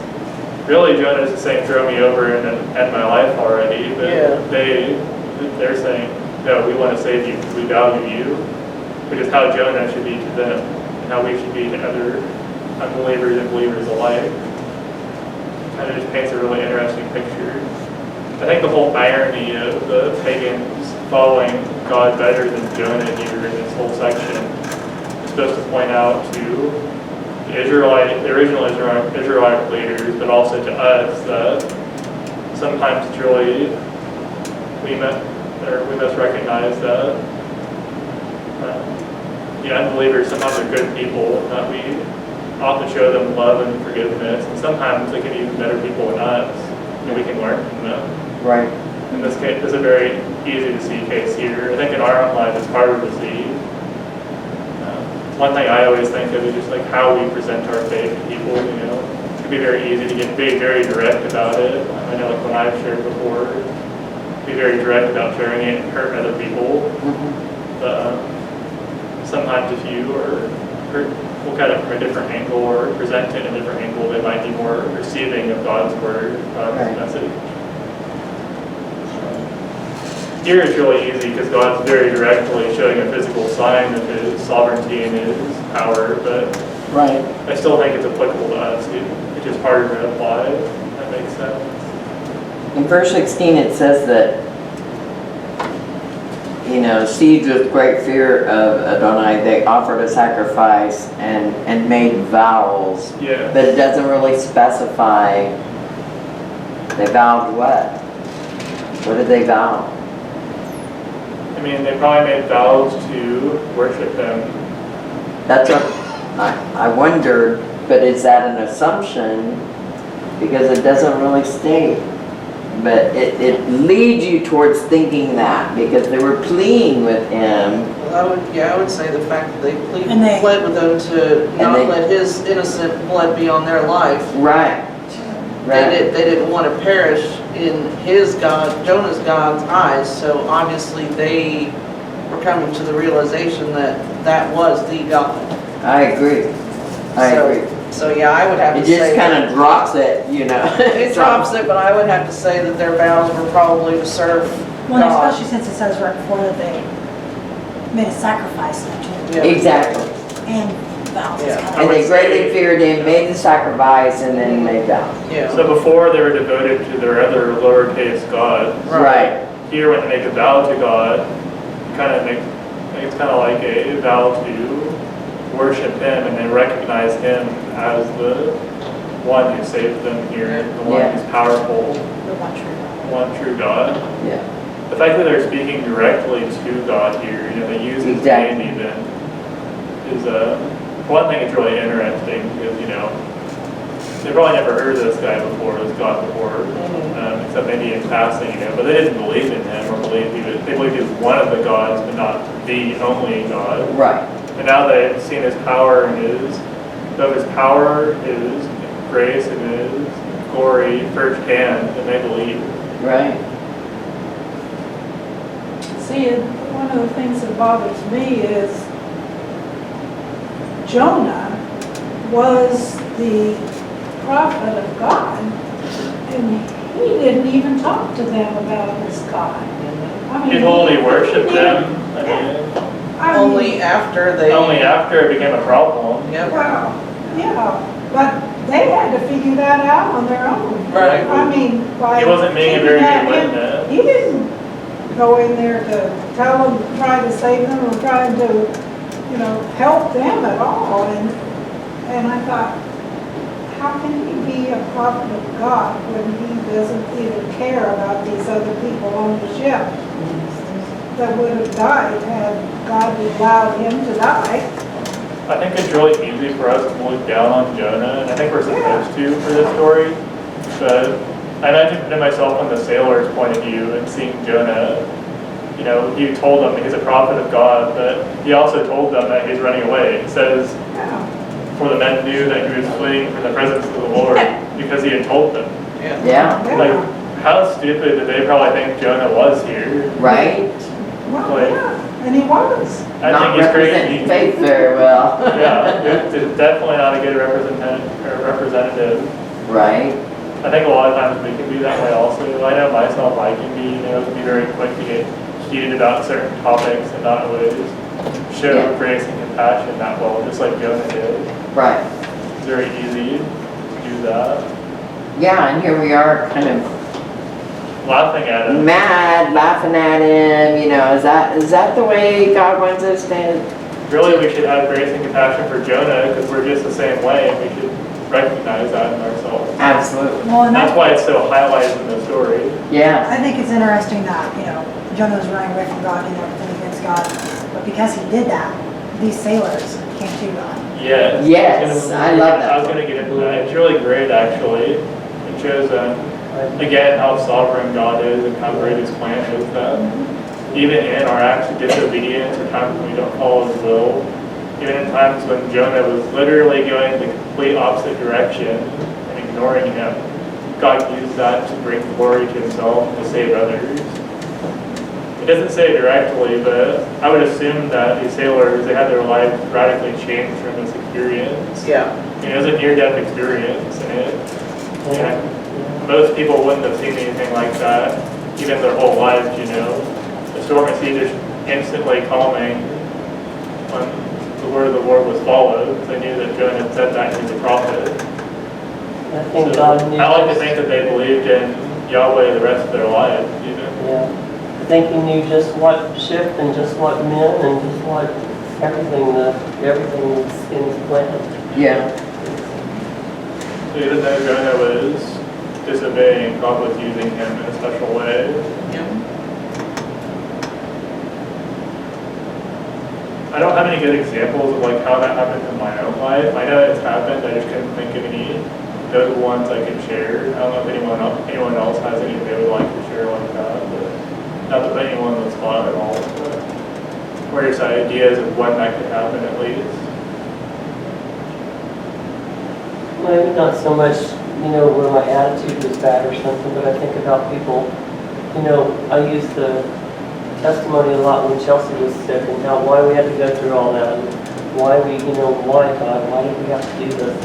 Speaker 1: Really, Jonah is just saying, throw me over and end my life already, but they're saying, no, we want to save you because we value you, which is how Jonah should be to them, and how we should be to other unbelievers and believers alike. And it just paints a really interesting picture. I think the whole irony of the pagans following God better than Jonah here in this whole section is supposed to point out to the original Israelite leaders, but also to us that sometimes it's really, we must recognize that the unbelievers sometimes are good people, and that we ought to show them love and forgiveness, and sometimes they can be even better people than us, and we can learn from them.
Speaker 3: Right.
Speaker 1: In this case, it's a very easy to see case here. I think in our own life it's harder to see. One thing I always think of is just like how we present our faith to people, you know. It can be very easy to get very direct about it. I know like when I've shared before, be very direct about sharing it and hurt other people. But sometimes if you are look at it from a different angle or present it in a different angle, they might be more receiving of God's word, God's
Speaker 3: Right.
Speaker 1: message. Here it's really easy because God's very directly showing a physical sign of His sovereignty and His power, but
Speaker 3: Right.
Speaker 1: I still think it's applicable to us. It's just harder to apply. If that makes sense.
Speaker 3: In verse 16, it says that, seized with great fear of Adonai, they offered a sacrifice and made vows.
Speaker 1: Yeah.
Speaker 3: But it doesn't really specify, they vowed what? What did they vow?
Speaker 1: I mean, they probably made vows to worship Him.
Speaker 3: That's what I wondered, but is that an assumption? Because it doesn't really state. But it leads you towards thinking that, because they were pleading with him.
Speaker 2: Well, I would say the fact that they
Speaker 8: And they-
Speaker 2: pled with him to not
Speaker 3: they-
Speaker 2: let his innocent blood be on their life.
Speaker 3: Right.
Speaker 2: They didn't want to perish in Jonah's God's eyes, so obviously they were coming to the realization that that was the God.
Speaker 3: I agree. I
Speaker 2: So-
Speaker 3: agree.
Speaker 2: So yeah, I would have to
Speaker 3: It
Speaker 2: say.
Speaker 3: just kind of drops it,
Speaker 2: It drops it, but I would have to say that their vows were probably to serve
Speaker 8: Well,
Speaker 2: God.
Speaker 8: especially since it says right before that they made a sacrifice unto him
Speaker 2: Yeah.
Speaker 3: Exactly.
Speaker 8: and vows.
Speaker 2: Yeah.
Speaker 3: And they greatly feared him, made the sacrifice, and then made vows.
Speaker 2: Yeah.
Speaker 1: So before they were devoted to their other lowercase god.
Speaker 3: Right.
Speaker 1: Here, when they make a vow to God, it's kind of like a vow to worship Him, and they recognize Him as the one who saved them here, the one
Speaker 3: Yeah.
Speaker 1: who's powerful,
Speaker 8: The one true God.
Speaker 1: one true God.
Speaker 3: Yeah.
Speaker 1: The fact that they're speaking directly to God here, they use His
Speaker 3: Exactly.
Speaker 1: name even, is one thing that's really interesting because they probably never heard of this guy before, this God before, except maybe in passing, but they didn't believe in Him or they believed He was one of the gods, but not the only God.
Speaker 3: Right.
Speaker 1: And now they've seen His power and His power, His grace, and His glory firsthand, and they believe.
Speaker 3: Right.
Speaker 7: See, one of the things that bothers me is Jonah was the prophet of God, and he didn't even talk to them about this God. I mean,
Speaker 1: He totally worshipped them.
Speaker 2: Only after they.
Speaker 1: Only after it became a problem.
Speaker 2: Yep.
Speaker 7: Well, yeah, but they had to figure that out on their own.
Speaker 2: Right.
Speaker 7: I mean, by.
Speaker 1: He wasn't being a very good witness.
Speaker 7: He didn't go in there to tell them, try to save them, or trying to, help them at all. And I thought, how can he be a prophet of God when he doesn't even care about these other people on the ship that would have died had God allowed him to die?
Speaker 1: I think it's really easy for us to look down on Jonah, and I think we're supposed to for this story. But I imagine putting myself on the sailor's point of view and seeing Jonah. He told them he's a prophet of God, but he also told them that he's running away. It says,
Speaker 7: Yeah.
Speaker 1: for the men knew that he was fleeing from the presence of the Lord because he had told them.
Speaker 2: Yeah.
Speaker 3: Yeah.
Speaker 1: Like, how stupid did they probably think Jonah was here?
Speaker 3: Right.
Speaker 7: Well,
Speaker 1: Like-
Speaker 7: yeah, and he was.
Speaker 1: I
Speaker 3: Not
Speaker 1: think he's
Speaker 3: representing
Speaker 1: crazy.
Speaker 3: faith very well.
Speaker 1: Yeah, it's definitely not a good representative.
Speaker 3: Right.
Speaker 1: I think a lot of times we can be that way also. I know myself, I can be very quick to get heated about certain topics and not always show
Speaker 3: Yeah.
Speaker 1: grace and compassion that well, just like Jonah did.
Speaker 3: Right.
Speaker 1: It's very easy to do that.
Speaker 3: Yeah, and here we are kind of
Speaker 1: Laughing at him.
Speaker 3: mad, laughing at him, is that the way God wants us to?
Speaker 1: Really, we should have grace and compassion for Jonah because we're just the same way and we should recognize that in ourselves.
Speaker 3: Absolutely.
Speaker 8: Well,
Speaker 1: And that's why it's so highlighted in the story.
Speaker 3: Yeah.
Speaker 8: I think it's interesting that, Jonah was running away from God and everything against God, but because he did that, these sailors came to God.
Speaker 1: Yes.
Speaker 3: Yes, I love that.
Speaker 1: I was going to get into that. It's really great, actually. It shows, again, how sovereign God is and how great His plan is. That even in our acts of disobedience, or times when we don't follow His will, even in times when Jonah was literally going the complete opposite direction and ignoring Him, God used that to bring glory to Himself and to save others. It doesn't say directly, but I would assume that these sailors, they had their lives radically changed from this experience.
Speaker 2: Yeah.
Speaker 1: It was a near-death experience, and most people wouldn't have seen anything like that, even their whole lives, The storm at sea just instantly calming when the word of the Lord was followed. They knew that Jonah had said that he was a prophet.
Speaker 4: I think
Speaker 1: So,
Speaker 4: God knew.
Speaker 1: I like to think that they believed in Yahweh the rest of their lives,
Speaker 4: Yeah. I think he knew just what ship and just what men and just what everything was in his plan.
Speaker 3: Yeah.
Speaker 1: So even though Jonah was disobeying, God was using him in a special way.
Speaker 2: Yeah.
Speaker 1: I don't have any good examples of how that happened in my own life. I know it's happened, I just couldn't think of any notable ones I could share. I don't know if anyone else has any they would like to share like that, but not to put anyone on the spot at all. But or just ideas of when that could happen at least.
Speaker 4: Maybe not so much, where my attitude was bad or something, but I think about people, I use the testimony a lot when Chelsea was sick and why we had to go through all that and why why God, why did we have to do this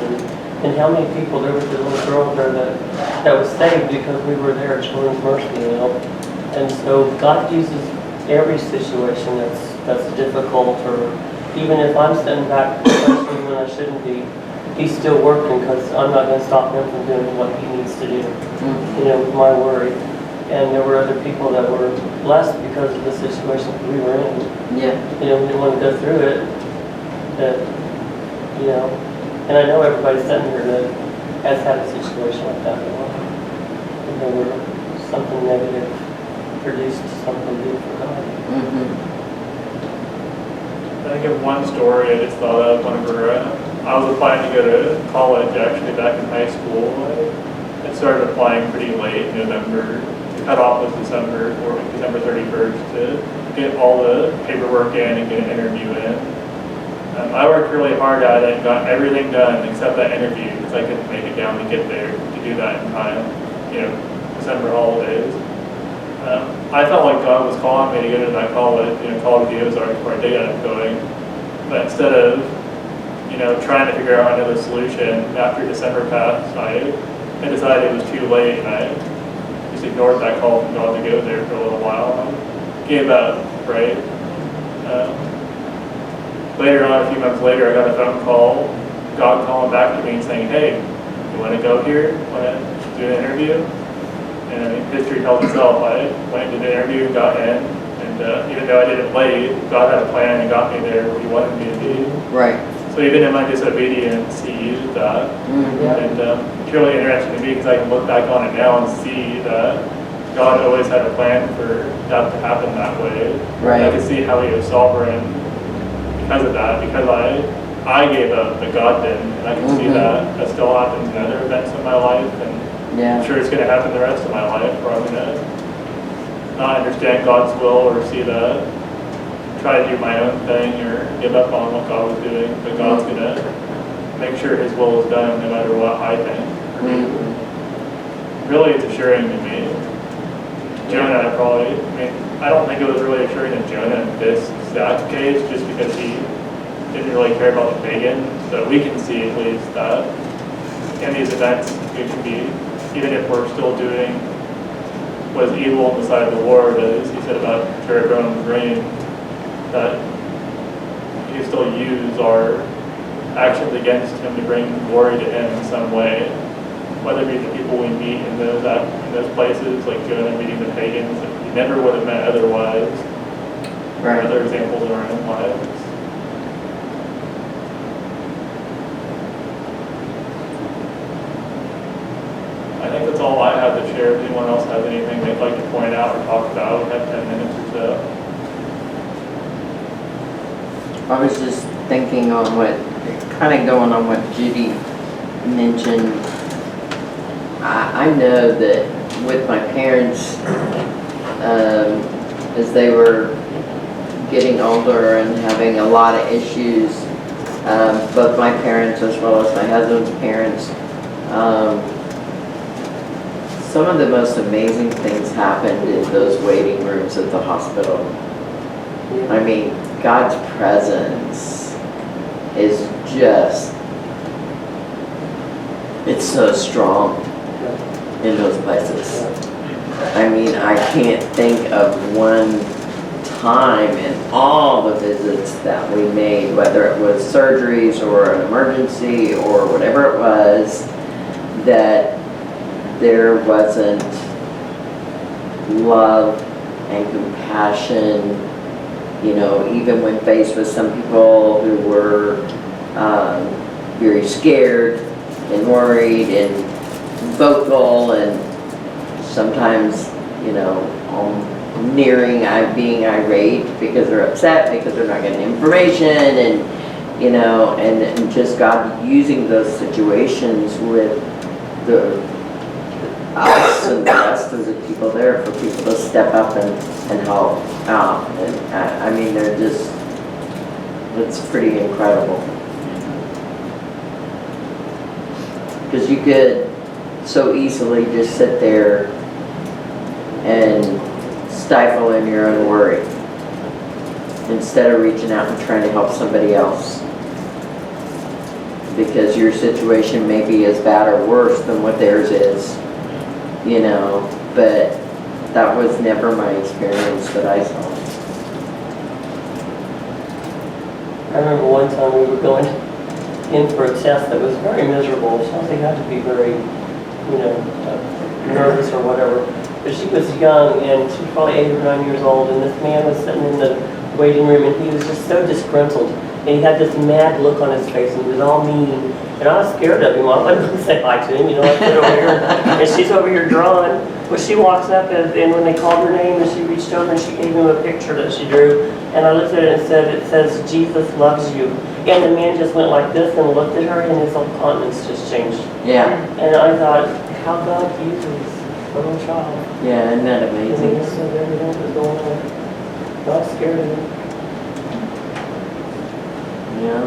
Speaker 4: and how many people, there was a little girl there that was saved because we were there showing mercy, And so God uses every situation that's difficult, or even if I'm sitting back especially when I shouldn't be, He's still working because I'm not going to stop Him from doing what He needs to do, with my worry. And there were other people that were blessed because of the situation that we were in.
Speaker 3: Yeah.
Speaker 4: We didn't want to go through it, and I know everybody sitting here that has had a situation like that in life. Where something negative produced something good for God.
Speaker 1: I think of one story I just thought of whenever I was applying to go to college actually back in high school. I started applying pretty late in November. The cutoff was December 31st to get all the paperwork in and get an interview in. I worked really hard at it and got everything done except that interview because I couldn't make it down to get there to do that in time, December holidays. I felt like God was calling me to go to that college, College of the Ozarks where I did end up going. But instead of, trying to figure out another solution after December passed, I decided it was too late and I just ignored that call from God to go there for a little while and gave up, right? Later on, a few months later, I got a phone call, God calling back to me and saying, hey, you want to go here? Want to do an interview? And history tells itself. I went and did an interview, got in, and even though I did it late, God had a plan and got me there where He wanted me to be.
Speaker 3: Right.
Speaker 1: So even in my disobedience, He used that. And it's really interesting to me because I can look back on it now and see that God always had a plan for that to happen that way.
Speaker 3: Right.
Speaker 1: And I can see how He was sovereign because of that, because I gave up, but God didn't. And I can see that still happens in other events in my life. And
Speaker 3: Yeah.
Speaker 1: I'm sure it's going to happen the rest of my life where I'm going to not understand God's will or see that, try to do my own thing or give up on what God was doing, but God's going to make sure His will is done no matter what I think. Really, it's assuring to me. Jonah I don't think it was really assuring to Jonah in this exact case just because he didn't really care about the pagan, so we can see at least that in these events we can be, even if we're still doing what is evil on the side of the Lord, as He said about Jeroboam and grain, that He can still use our actions against Him to bring glory to Him in some way, whether it be the people we meet in those places, like Jonah meeting the pagans that he never would have met otherwise, or other examples in our own lives. I think that's all I have to share. If anyone else has anything they'd like to point out or talk about, we have 10 minutes or so.
Speaker 3: I was just thinking on kind of going on what Judy mentioned. I know that with my parents, as they were getting older and having a lot of issues, both my parents as well as my husband's parents, some of the most amazing things happened in those waiting rooms at the hospital. I mean, God's presence is just, it's so strong in those places. I mean, I can't think of one time in all the visits that we made, whether it was surgeries or an emergency or whatever it was, that there wasn't love and compassion, you know, even when faced with some people who were very scared and worried and vocal and sometimes, you know, being irate because they're upset, because they're not getting information, and, you know, and just God using those situations with us and the rest of the people there for people to step up and help out. And I mean, they're just, it's pretty incredible. Because you could so easily just sit there and stifle in your own worry instead of reaching out and trying to help somebody else, because your situation may be as bad or worse than what theirs is, you know, but that was never my experience that I saw.
Speaker 4: I remember one time we were going in for a test that was very miserable. Something had to be very, you know, nervous or whatever. But she was young, and she was probably 8 or 9 years old, and this man was sitting in the waiting room, and he was just so disgruntled. And he had this mad look on his face, and he was all mean. And I was scared of him. I wasn't going to say hi to him, you know, I sit over here, and she's over here drawing. Well, she walks up, and when they called her name, and she reached over, and she gave him a picture that she drew. And I looked at it and said, it says, Jesus loves you. And the man just went like this and looked at her, and his whole countenance just changed.
Speaker 3: Yeah.
Speaker 4: And I thought, how God uses a little child.
Speaker 3: Yeah, isn't that
Speaker 4: And
Speaker 3: amazing?
Speaker 4: he just said everything was going on. God scared of him.
Speaker 3: Yeah.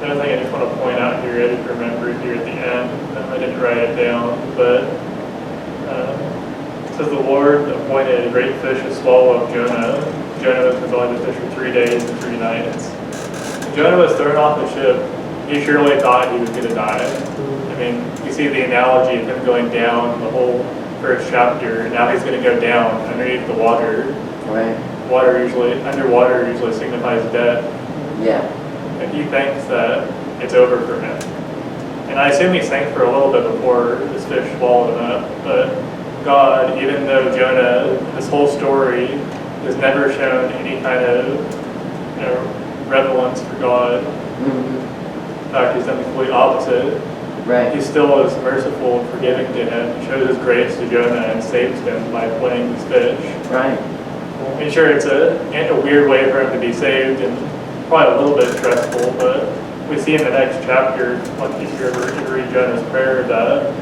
Speaker 1: Another thing I just want to point out here, I just remembered here at the end, I didn't write it down, but it says the Lord appointed a great fish to swallow up Jonah. Jonah was only the fish for 3 days and 3 nights. When Jonah was thrown off the ship, he surely thought he was going to die. I mean, you see the analogy of him going down the whole first chapter, and now he's going to go down underneath the water.
Speaker 3: Right.
Speaker 1: Underwater usually signifies death.
Speaker 3: Yeah.
Speaker 1: And he thinks that it's over for him. And I assume he sank for a little bit before this fish swallowed him up. But God, even though Jonah, this whole story, has never shown any kind of, you know, reverence for God.
Speaker 3: Mm-hmm.
Speaker 1: In fact, he's done the complete opposite.
Speaker 3: Right.
Speaker 1: He still is merciful and forgiving to him. He shows his grace to Jonah and saves him by playing this fish.
Speaker 3: Right.
Speaker 1: I mean, sure, it's a weird way for him to be saved and probably a little bit stressful, but we see in the next chapter, once you ever read Jonah's prayer, that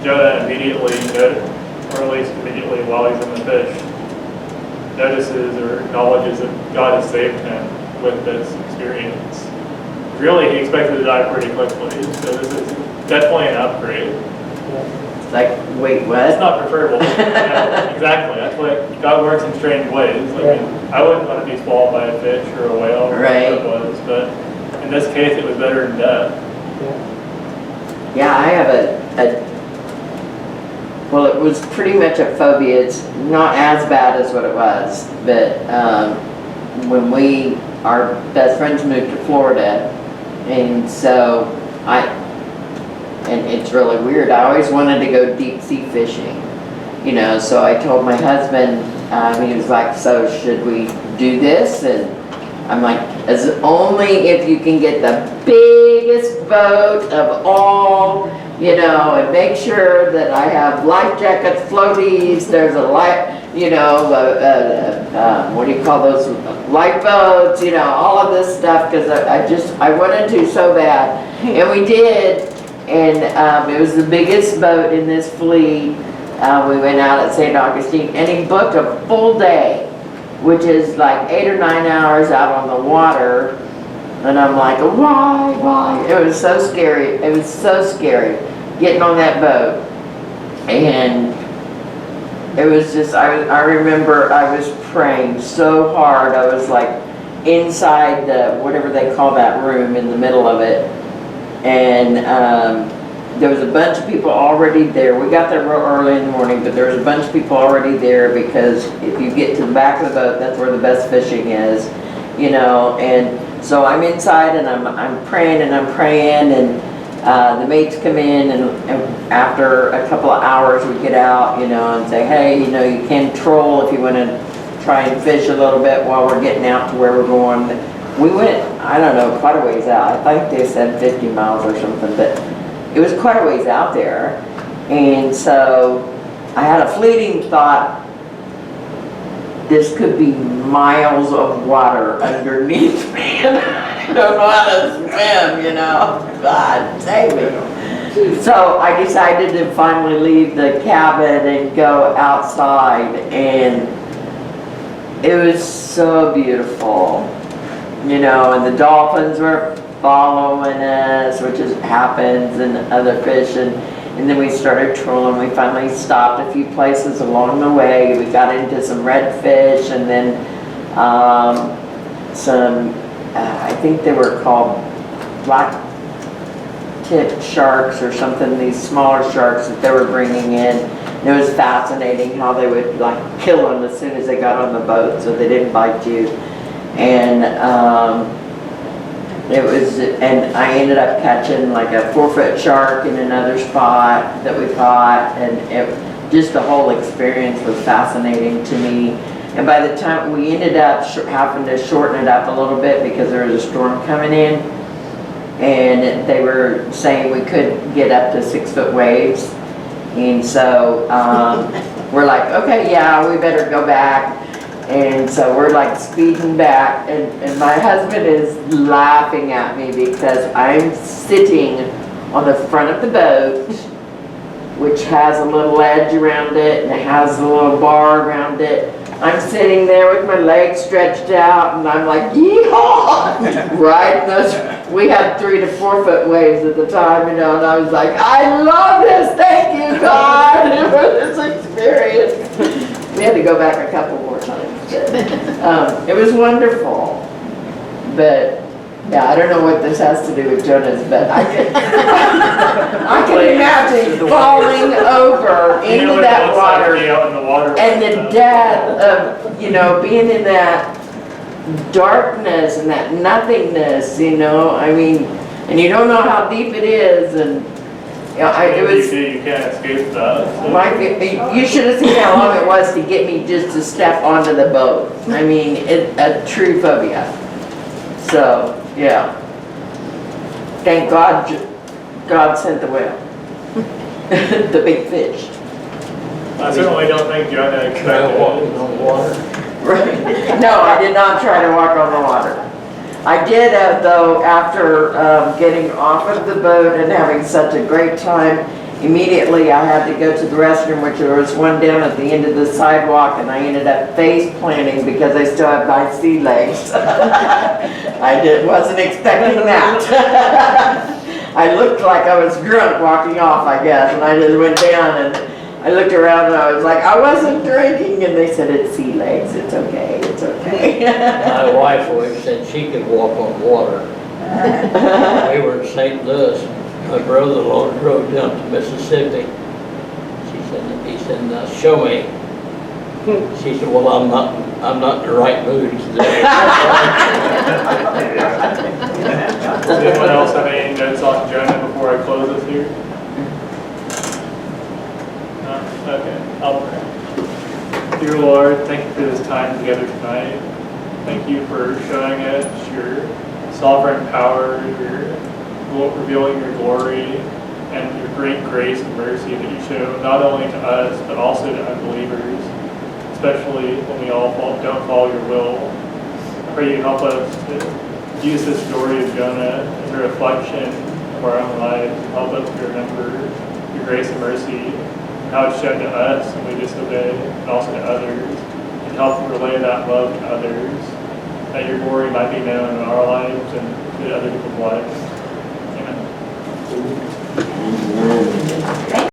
Speaker 1: Jonah immediately, or at least immediately while he's in the fish, notices or acknowledges that God has saved him with this experience. Really, he expected to die pretty quickly, so this is definitely an upgrade.
Speaker 3: It's like, wait, what?
Speaker 1: It's not preferable. Yeah, exactly. That's what God works in strange ways. I wouldn't want to be swallowed by a fish or a whale or whatever it was, but in this case, it was better than death.
Speaker 3: Yeah, I have well, it was pretty much a phobia. It's not as bad as what it was, but when our best friends moved to Florida, and so and it's really weird, I always wanted to go deep sea fishing, you know, so I told my husband, he was like, so should we do this? And I'm like, as only if you can get the biggest boat of all, you know, and make sure that I have life jackets, floaties, there's a life, you know, what do you call those, lifeboats, you know, all of this stuff, because I wanted to so bad, and we did, and it was the biggest boat in this fleet. We went out at St. Augustine, and he booked a full day, which is like 8 or 9 hours out on the water, and I'm like, why? It was so scary. It was so scary getting on that boat. And it was just, I remember I was praying so hard. I was like inside the, whatever they call that room in the middle of it. And there was a bunch of people already there. We got there real early in the morning, but there was a bunch of people already there because if you get to the back of the boat, that's where the best fishing is, you know. And so I'm inside and I'm praying and I'm praying, and the mates come in, and after a couple of hours we get out, you know, and say, hey, you know, you can troll if you want to try and fish a little bit while we're getting out to where we're going. We went, I don't know, quite a ways out. I think they said 50 miles or something, but it was quite a ways out there. And so I had a fleeting thought, this could be miles of water underneath me, and I don't know how to swim, you know. God save me. So I decided to finally leave the cabin and go outside, and it was so beautiful, you know, and the dolphins were following us, which happens, and other fish, and then we started trolling. We finally stopped a few places along the way. We got into some redfish, and then some, I think they were called black tip sharks or something, these smaller sharks that they were bringing in. And it was fascinating how they would like kill them as soon as they got on the boat so they didn't bite you. And and I ended up catching like a 4-foot shark in another spot that we caught, and just the whole experience was fascinating to me. And by the time we ended up having to shorten it up a little bit because there was a storm coming in, and they were saying we could get up to 6-foot waves, and so we're like, okay, yeah, we better go back. And so we're like speeding back, and my husband is laughing at me because I'm sitting on the front of the boat, which has a little ledge around it and it has a little bar around it. I'm sitting there with my legs stretched out, and I'm like, yeehaw! Right? We had 3 to 4 foot waves at the time, you know, and I was like, I love this, thank you, God, for this experience. We had to go back a couple more times. It was wonderful, but yeah, I don't know what this has to do with Jonah's, but I can imagine falling over into that water and the death of, you know, being in that darkness and that nothingness, you know, I mean, and you don't know how deep it is, and it was.
Speaker 1: You can't escape that. So.
Speaker 3: Like, you should have seen how long it was to get me just to step onto the boat. I mean, a true phobia. So, yeah. Thank God, God sent the whale. The big fish.
Speaker 1: I certainly don't think Jonah expected
Speaker 6: walking on the water.
Speaker 3: Right. No, I did not try to walk on the water. I did, though, after getting off of the boat and having such a great time, immediately I had to go to the restroom, which there was one down at the end of the sidewalk, and I ended up face planting because I still had my sea legs. Wasn't expecting that. I looked like I was drunk walking off, I guess, and I just went down, and I looked around and I was like, I wasn't drinking, and they said, it's sea legs, it's okay, it's okay.
Speaker 6: My wife always said she could walk on water. We were in St. Louis. My brother-in-law drove down to Mississippi. He said, now show me. She said, well, I'm not in the right mood today.
Speaker 1: Does anyone else have any notes on Jonah before I close this here? No? Okay, I'll pray. Dear Lord, thank you for this time together tonight. Thank you for showing us your sovereign power, revealing your glory, and your great grace and mercy that you show not only to us, but also to unbelievers, especially when we all don't follow your will. I pray you help us to use this story of Jonah as a reflection of our own lives, and help us to remember your grace and mercy, and how it's shown to us when we disobey, and also to others, and help relay that love to others, that your glory might be known in our lives and to other people's lives. Amen.